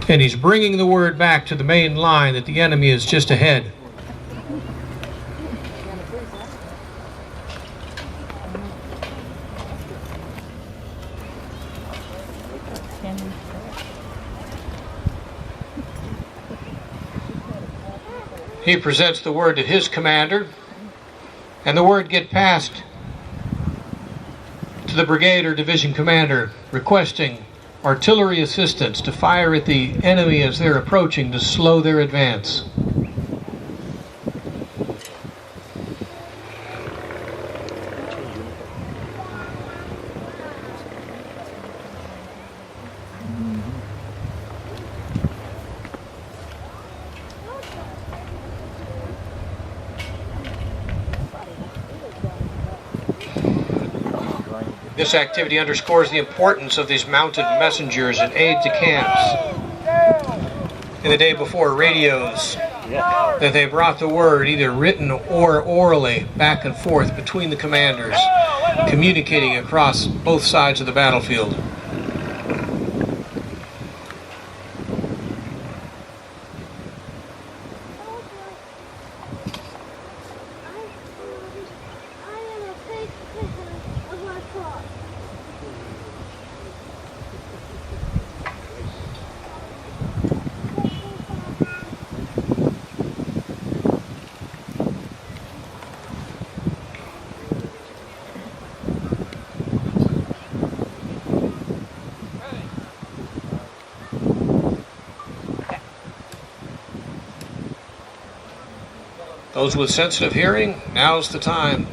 And he's bringing the word back to the main line that the enemy is just ahead. He presents the word to his commander, and the word gets passed to the brigade or division commander requesting artillery assistance to fire at the enemy as they're approaching to slow their advance. This activity underscores the importance of these mounted messengers and aides-de-camps. In the day before, radios, that they brought the word, either written or orally, back and forth between the commanders, communicating across both sides of the battlefield. Those with sensitive hearing, now's the time.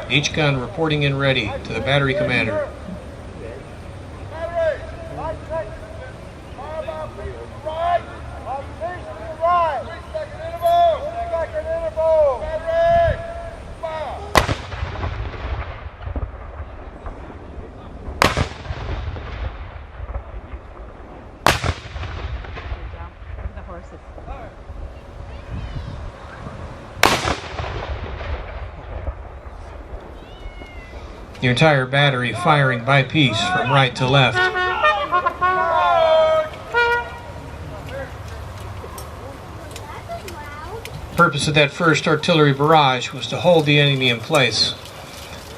Each gun reporting in ready to the battery commander. The entire battery firing by piece from right to left. The purpose of that first artillery barrage was to hold the enemy in place.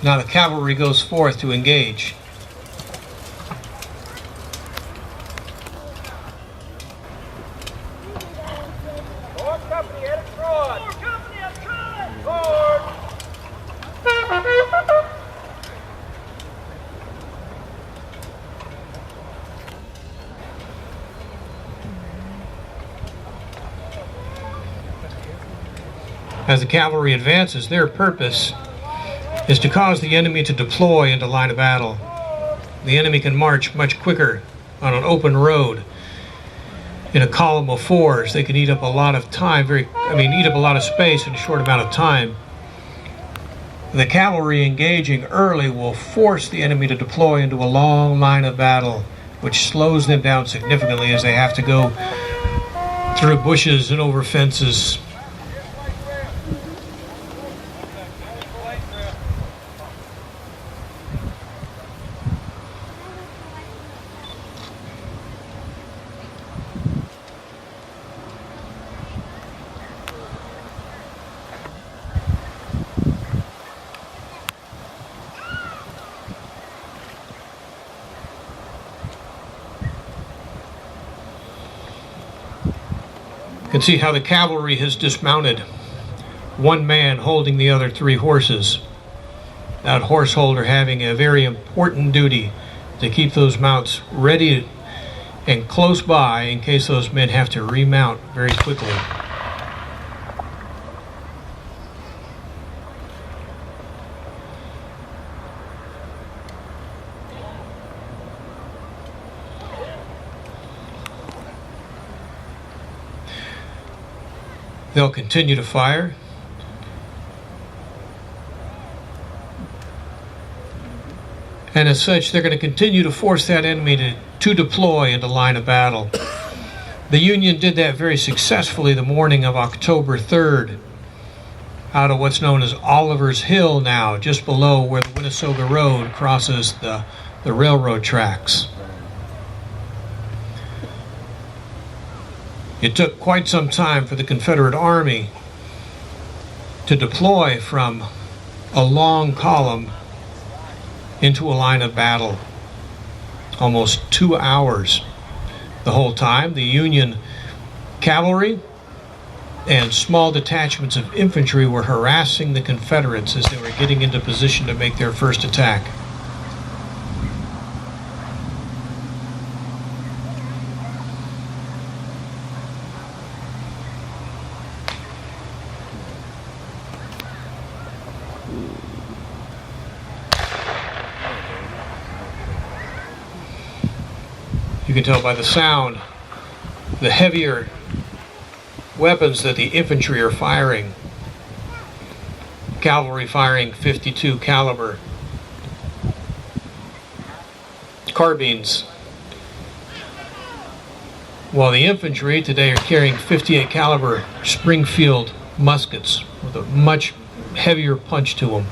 Now the cavalry goes forth to engage. As the cavalry advances, their purpose is to cause the enemy to deploy into line of battle. The enemy can march much quicker on an open road. In a column of fours, they can eat up a lot of time, eat up a lot of space in a short amount of time. The cavalry engaging early will force the enemy to deploy into a long line of battle, which slows them down significantly as they have to go through bushes and over fences. You can see how the cavalry has dismounted, one man holding the other three horses. That horse holder having a very important duty to keep those mounts ready and close by in case those men have to remount very quickly. They'll continue to fire. And as such, they're going to continue to force that enemy to deploy into line of battle. The Union did that very successfully the morning of October 3rd out of what's known as Oliver's Hill now, just below where the Winnesoga Road crosses the railroad tracks. It took quite some time for the Confederate Army to deploy from a long column into a line of battle. Almost 2 hours. The whole time, the Union cavalry and small detachments of infantry were harassing the Confederates as they were getting into position to make their first attack. You can tell by the sound, the heavier weapons that the infantry are firing. Cavalry firing .52 caliber carbines, while the infantry today are carrying .58 caliber Springfield muskets with a much heavier punch to them.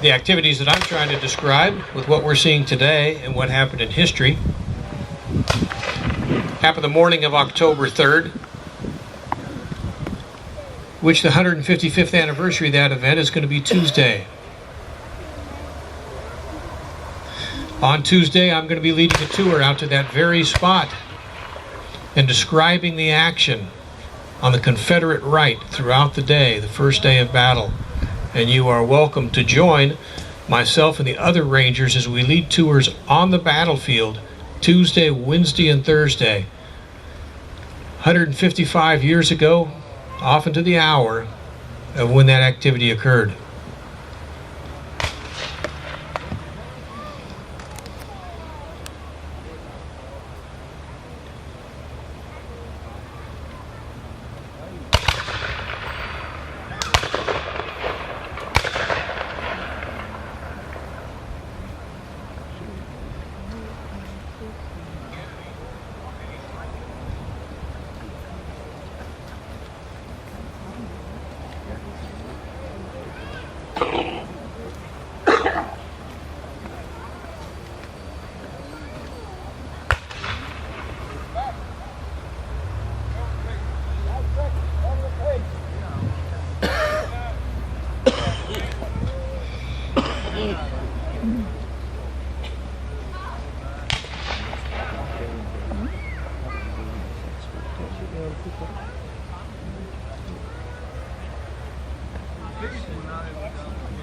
The activities that I'm trying to describe with what we're seeing today and what happened in history happened the morning of October 3rd, which the 155th anniversary of that event is going to be Tuesday. On Tuesday, I'm going to be leading a tour out to that very spot and describing the action on the Confederate right throughout the day, the first day of battle. And you are welcome to join myself and the other Rangers as we lead tours on the battlefield Tuesday, Wednesday, and Thursday. 155 years ago, often to the hour of when that activity occurred.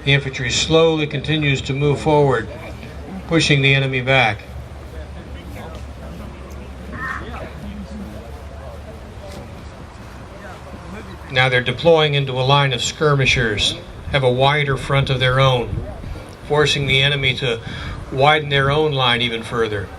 The infantry slowly continues to move forward, pushing the enemy back. Now they're deploying into a line of skirmishers, have a wider front of their own, forcing the enemy to widen their own line even further.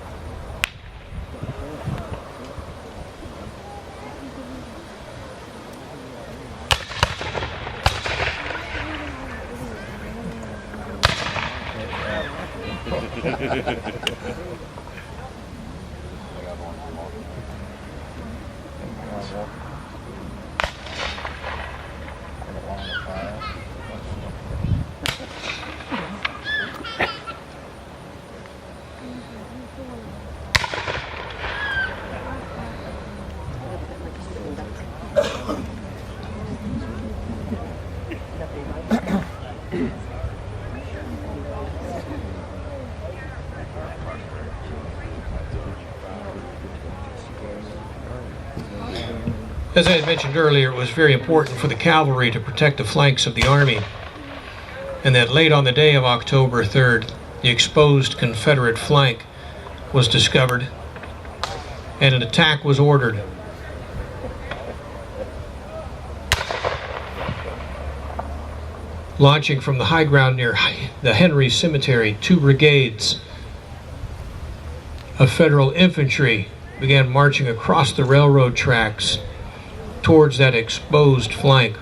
As I had mentioned earlier, it was very important for the cavalry to protect the flanks of the army, and that late on the day of October 3rd, the exposed Confederate flank was discovered and an attack was ordered. Launching from the high ground near the Henry Cemetery, 2 brigades of Federal infantry began marching across the railroad tracks towards that exposed flank.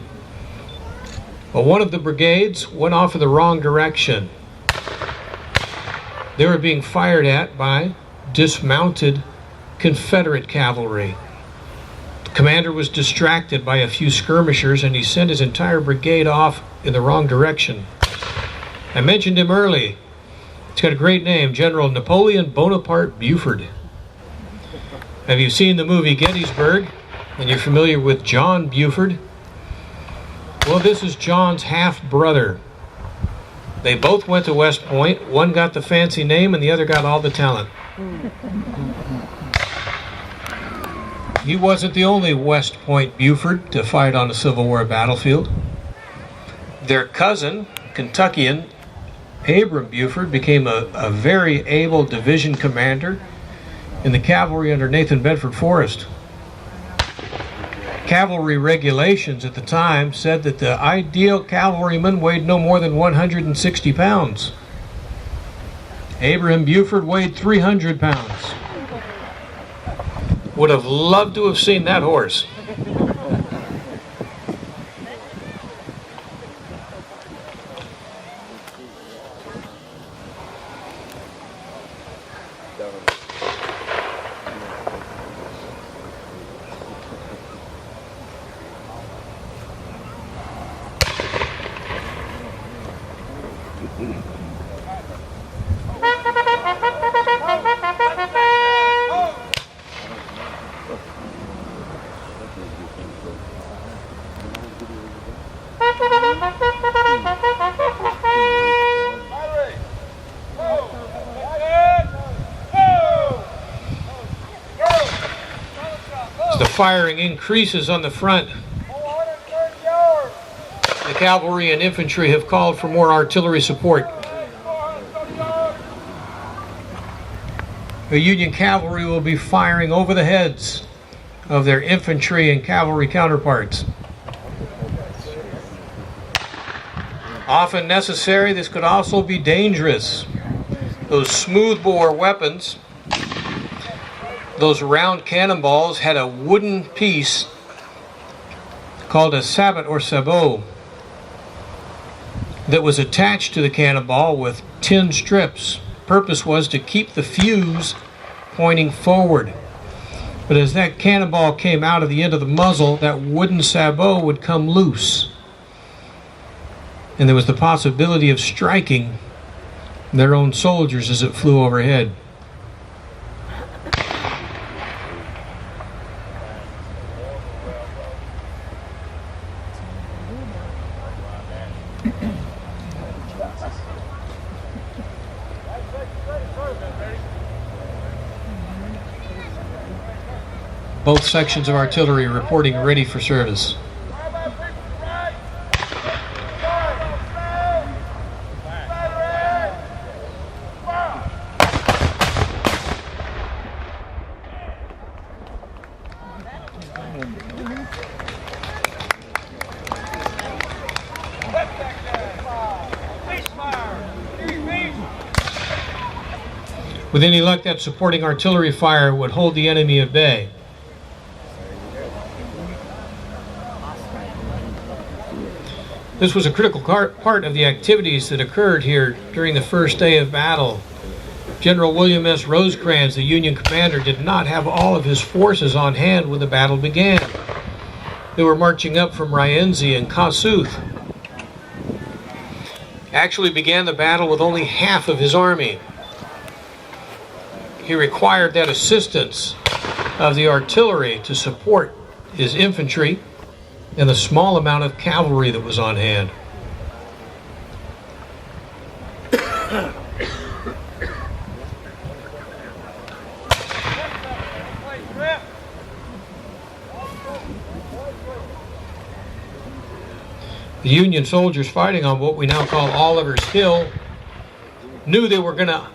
But one of the brigades went off in the wrong direction. They were being fired at by dismounted Confederate cavalry. The commander was distracted by a few skirmishers, and he sent his entire brigade off in the wrong direction. I mentioned him early. He's got a great name, General Napoleon Bonaparte Buford. Have you seen the movie Gettysburg? And you're familiar with John Buford? Well, this is John's half-brother. They both went to West Point. One got the fancy name and the other got all the talent. He wasn't the only West Point Buford to fight on a Civil War battlefield. Their cousin, Kentuckian Abram Buford, became a very able division commander in the cavalry under Nathan Bedford Forrest. Cavalry regulations at the time said that the ideal cavalryman weighed no more than 160 pounds. Abraham Buford weighed 300 pounds. Would have loved to have seen that horse. As the firing increases on the front, the cavalry and infantry have called for more artillery support. The Union cavalry will be firing over the heads of their infantry and cavalry counterparts. Often necessary, this could also be dangerous. Those smoothbore weapons, those round cannonballs, had a wooden piece called a sabot or sabot that was attached to the cannonball with tin strips. Purpose was to keep the fuse pointing forward. But as that cannonball came out of the end of the muzzle, that wooden sabot would come loose. And there was the possibility of striking their own soldiers as it flew overhead. Both sections of artillery reporting ready for service. With any luck, that supporting artillery fire would hold the enemy at bay. This was a critical part of the activities that occurred here during the first day of battle. General William S. Rosecrans, the Union commander, did not have all of his forces on hand when the battle began. They were marching up from Rienzi and Kossuth. Actually began the battle with only half of his army. He required that assistance of the artillery to support his infantry and the small amount of cavalry that was on hand. The Union soldiers fighting on what we now call Oliver's Hill knew they were going to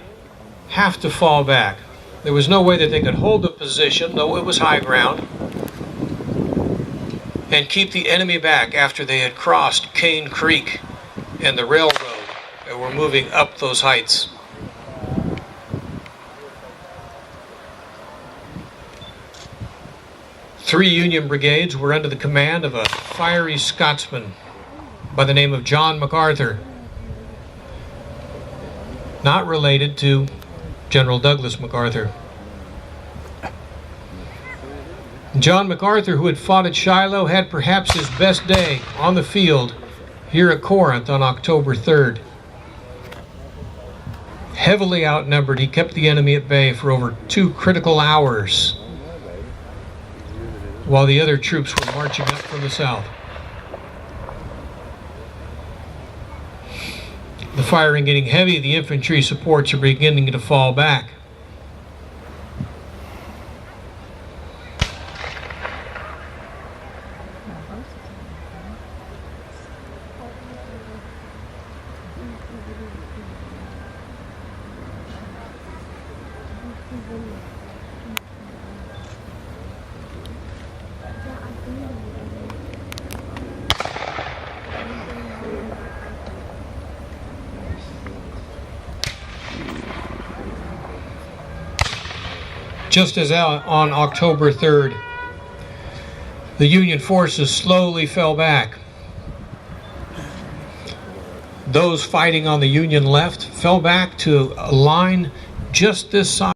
have to fall back. There was no way that they could hold the position, though it was high ground, and keep the enemy back after they had crossed Cane Creek and the railroad and were moving up those heights. 3 Union brigades were under the command of a fiery Scotsman by the name of John MacArthur, not related to General Douglas MacArthur. John MacArthur, who had fought at Shiloh, had perhaps his best day on the field here at Corinth on October 3rd. Heavily outnumbered, he kept the enemy at bay for over 2 critical hours while the other troops were marching up from the south. The firing getting heavy, the infantry supports are beginning to fall back. Just as on October 3rd, the Union forces slowly fell back. Those fighting on the Union left fell back to a line just this side